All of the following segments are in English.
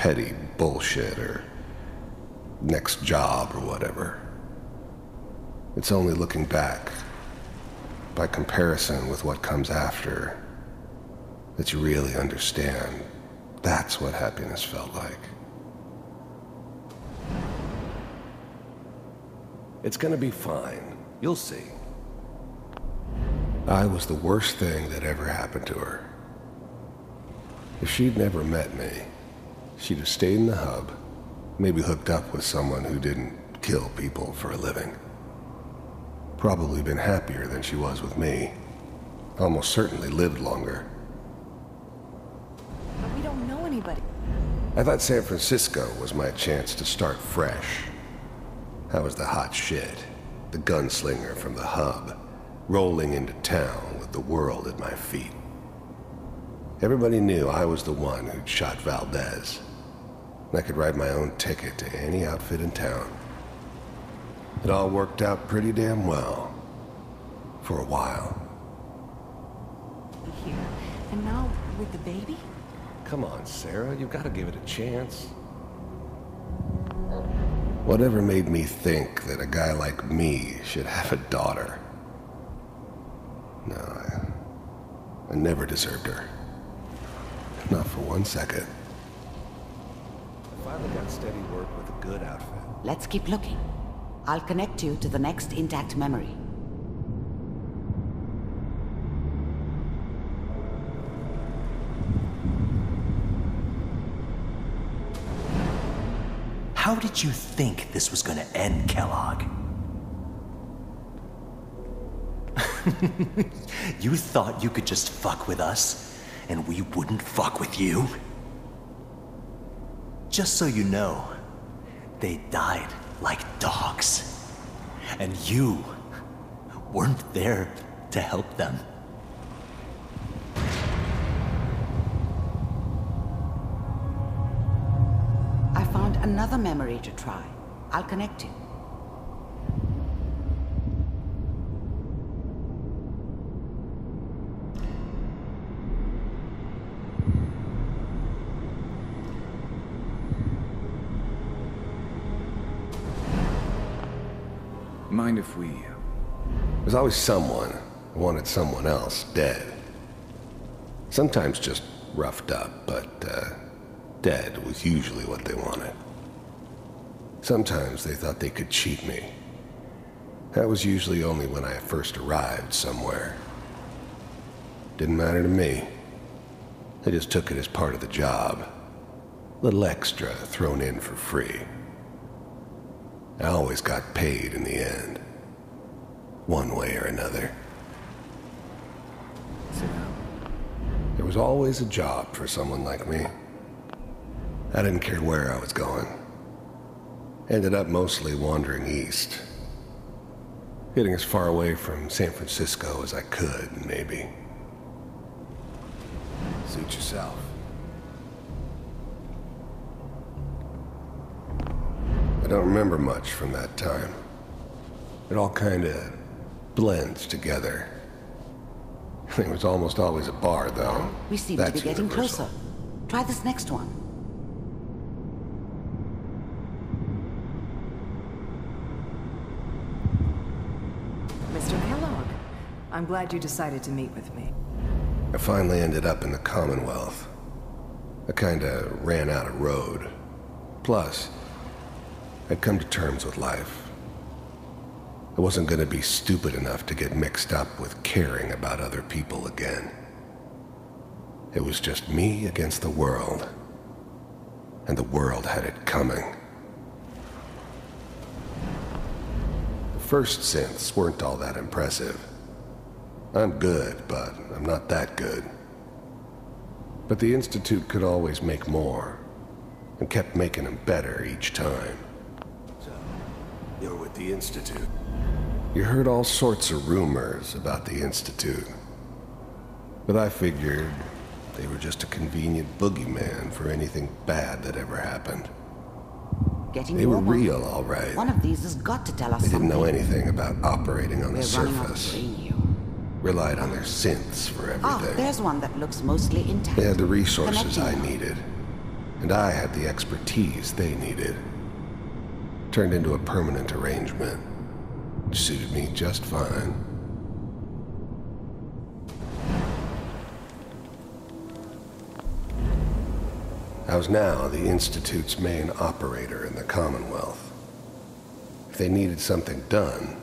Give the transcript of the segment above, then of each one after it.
petty bullshit or next job or whatever. It's only looking back, by comparison with what comes after, that you really understand that's what happiness felt like. It's gonna be fine. You'll see. I was the worst thing that ever happened to her. If she'd never met me, she'd have stayed in the hub, maybe hooked up with someone who didn't kill people for a living. Probably been happier than she was with me. Almost certainly lived longer. But we don't know anybody. I thought San Francisco was my chance to start fresh. I was the hot shit, the gunslinger from the hub, rolling into town with the world at my feet. Everybody knew I was the one who'd shot Valdez. And I could write my own ticket to any outfit in town. It all worked out pretty damn well. For a while. Here. And now, with the baby? Come on, Sarah, you've got to give it a chance. Whatever made me think that a guy like me should have a daughter? No, I never deserved her. Not for 1 second. I finally got steady work with a good outfit. Let's keep looking. I'll connect you to the next intact memory. How did you think this was gonna end, Kellogg? You thought you could just fuck with us, and we wouldn't fuck with you? Just so you know, they died like dogs. And you weren't there to help them. I found another memory to try. I'll connect you. Mind if we... There's always someone who wanted someone else dead. Sometimes just roughed up, but dead was usually what they wanted. Sometimes they thought they could cheat me. That was usually only when I first arrived somewhere. Didn't matter to me. I just took it as part of the job. Little extra thrown in for free. I always got paid in the end. One way or another. There was always a job for someone like me. I didn't care where I was going. Ended up mostly wandering east. Getting as far away from San Francisco as I could, maybe. Suit yourself. I don't remember much from that time. It all kinda blends together. There was almost always a bar, though. We seem to be That's getting universal. closer. Try this next one. Mr. Kellogg, I'm glad you decided to meet with me. I finally ended up in the Commonwealth. I kinda ran out of road. Plus, I'd come to terms with life. I wasn't gonna be stupid enough to get mixed up with caring about other people again. It was just me against the world. And the world had it coming. The first synths weren't all that impressive. I'm good, but I'm not that good. But the Institute could always make more, and kept making them better each time. So, you're with the Institute. You heard all sorts of rumors about the Institute. But I figured they were just a convenient boogeyman for anything bad that ever happened. Getting They were warmer. real, all right. One of these has got to tell us They didn't something. know anything about operating on the We're running out of surface. radio. Relied on their synths for Ah, everything. there's one that looks mostly intact. They had the resources Connecting I now. needed. and I had the expertise they needed. Turned into a permanent arrangement, which suited me just fine. I was now the Institute's main operator in the Commonwealth. If they needed something done,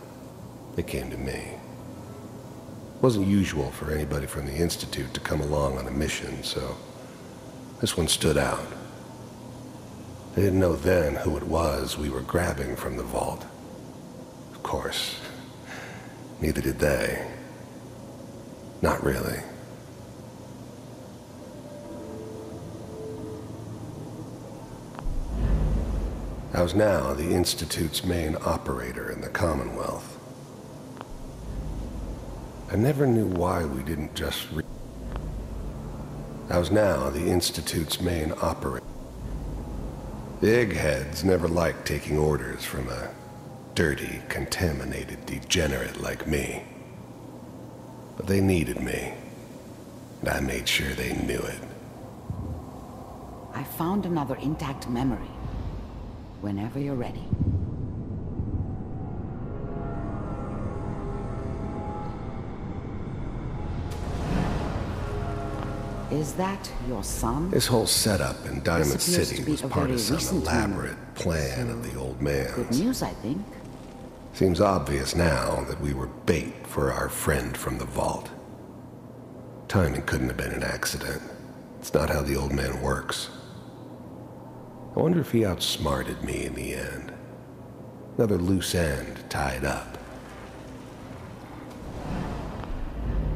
they came to me. It wasn't usual for anybody from the Institute to come along on a mission, so this one stood out. They didn't know then who it was we were grabbing from the vault. Of course, neither did they. Not really. I was now the Institute's main operator in the Commonwealth. I never knew why we didn't just I was now the Institute's main operator. The eggheads never liked taking orders from a dirty, contaminated degenerate like me. But they needed me, and I made sure they knew it. I found another intact memory. Whenever you're ready. Is that your son? This whole setup in Diamond City was part of some elaborate plan of the old man's. Good news, I think. Seems obvious now that we were bait for our friend from the vault. Timing couldn't have been an accident. It's not how the old man works. I wonder if he outsmarted me in the end. Another loose end tied up.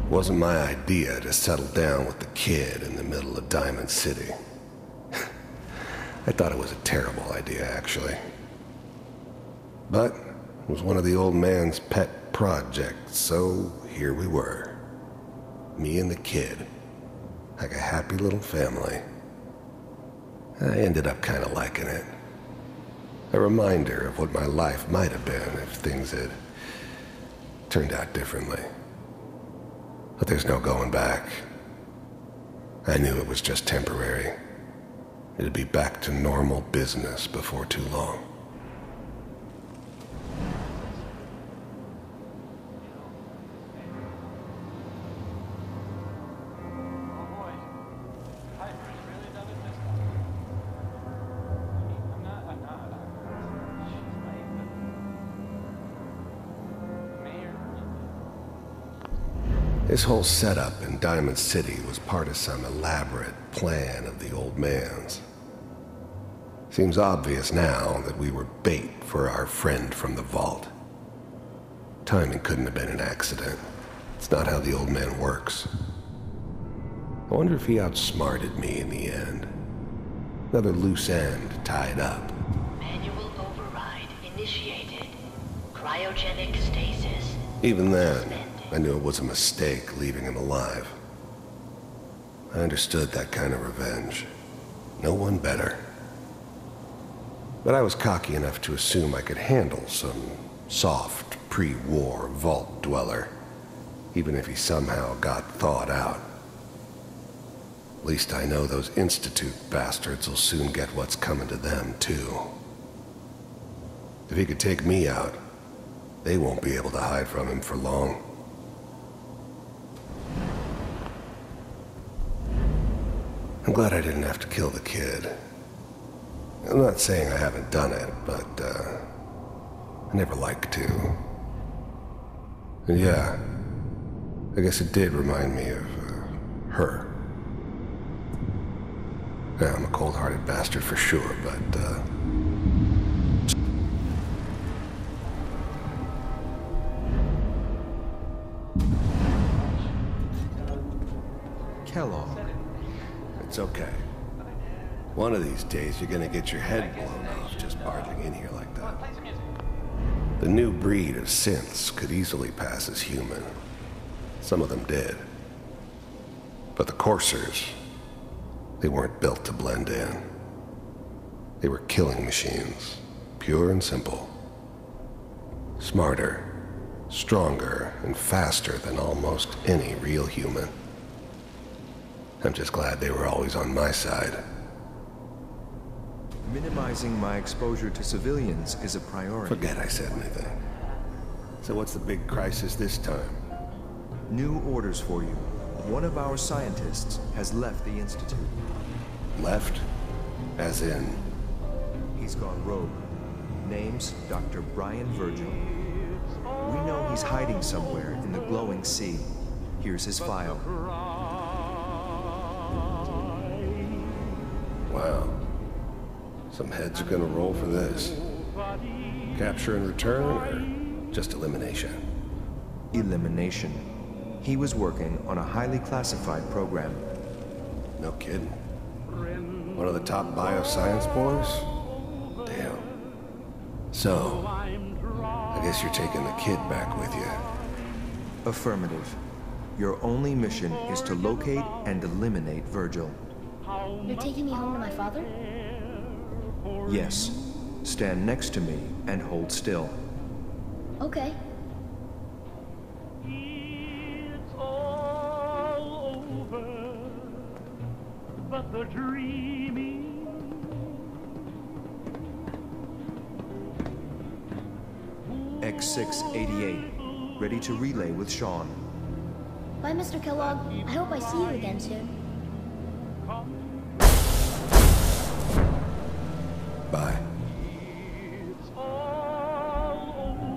It wasn't my idea to settle down with the kid in the middle of Diamond City. I thought it was a terrible idea, actually. But it was one of the old man's pet projects, so here we were. Me and the kid, like a happy little family. I ended up kind of liking it. A reminder of what my life might have been if things had turned out differently. But there's no going back. I knew it was just temporary. It'd be back to normal business before too long. This whole setup in Diamond City was part of some elaborate plan of the old man's. Seems obvious now that we were bait for our friend from the vault. Timing couldn't have been an accident. It's not how the old man works. I wonder if he outsmarted me in the end. Another loose end tied up. Manual override initiated. Cryogenic stasis. Even then, I knew it was a mistake leaving him alive. I understood that kind of revenge. No one better. But I was cocky enough to assume I could handle some soft, pre-war vault dweller, even if he somehow got thawed out. At least I know those Institute bastards will soon get what's coming to them, too. If he could take me out, they won't be able to hide from him for long. I'm glad I didn't have to kill the kid. I'm not saying I haven't done it, but, I never liked to. And yeah, I guess it did remind me of, her. Yeah, I'm a cold-hearted bastard for sure, but, Kellogg. It's okay. One of these days, you're gonna get your head blown off just barging in here like that. The new breed of synths could easily pass as human. Some of them did. But the coursers, they weren't built to blend in. They were killing machines, pure and simple. Smarter, stronger, and faster than almost any real human. I'm just glad they were always on my side. Minimizing my exposure to civilians is a priority. Forget I said anything. So what's the big crisis this time? New orders for you. One of our scientists has left the Institute. Left? As in... He's gone rogue. Name's Dr. Brian Virgil. We know he's hiding somewhere in the glowing sea. Here's his file. Wow. Some heads are gonna roll for this. Capture and return, or just elimination? Elimination. He was working on a highly classified program. No kidding. One of the top bioscience boys? Damn. So, I guess you're taking the kid back with you. Affirmative. Your only mission is to locate and eliminate Virgil. You're taking me home to my father? Yes. Stand next to me and hold still. Okay. It's all over, but the dreaming. X688, ready to relay with Sean. Bye, Mr. Kellogg. I hope I see you again soon. Bye.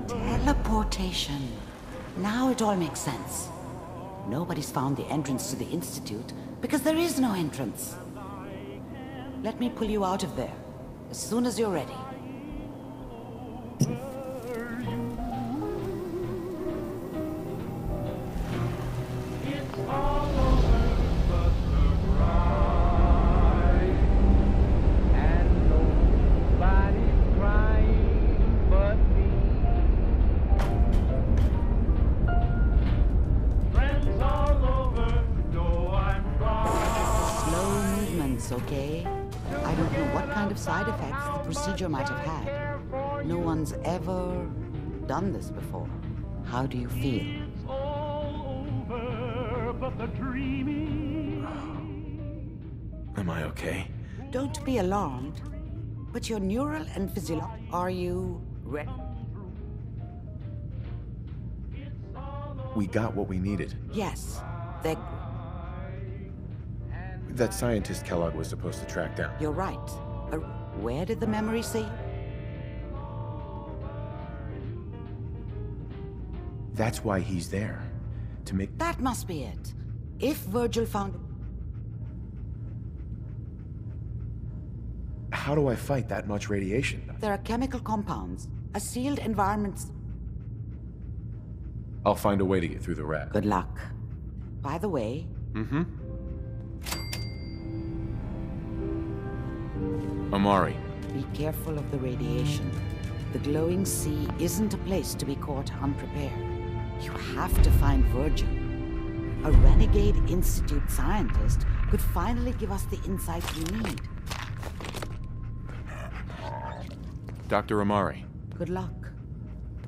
Teleportation. Now it all makes sense. Nobody's found the entrance to the Institute because there is no entrance. Let me pull you out of there as soon as you're ready. Okay? I don't know what kind of side effects the procedure might have had. No one's ever done this before. How do you feel? It's all over, but the dreaming. Am I okay? Don't be alarmed, but your neural and physiological... Are you ready? We got what we needed. Yes. They're... That scientist Kellogg was supposed to track down. You're right. Where did the memory say? That's why he's there. To make... That must be it. If Virgil found... How do I fight that much radiation? There are chemical compounds. A sealed environment... I'll find a way to get through the rat. Good luck. By the way... Mm-hmm. Amari. Be careful of the radiation. The glowing sea isn't a place to be caught unprepared. You have to find Virgil. A renegade Institute scientist could finally give us the insight we need. Dr. Amari. Good luck.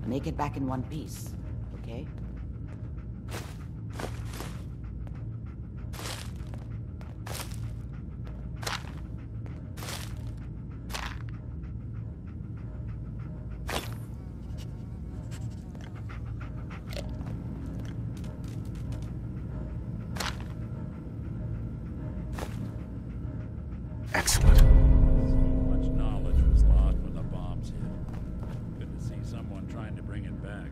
Make it back in one piece, okay? Excellent. So much knowledge was lost when the bombs hit. Good to see someone trying to bring it back.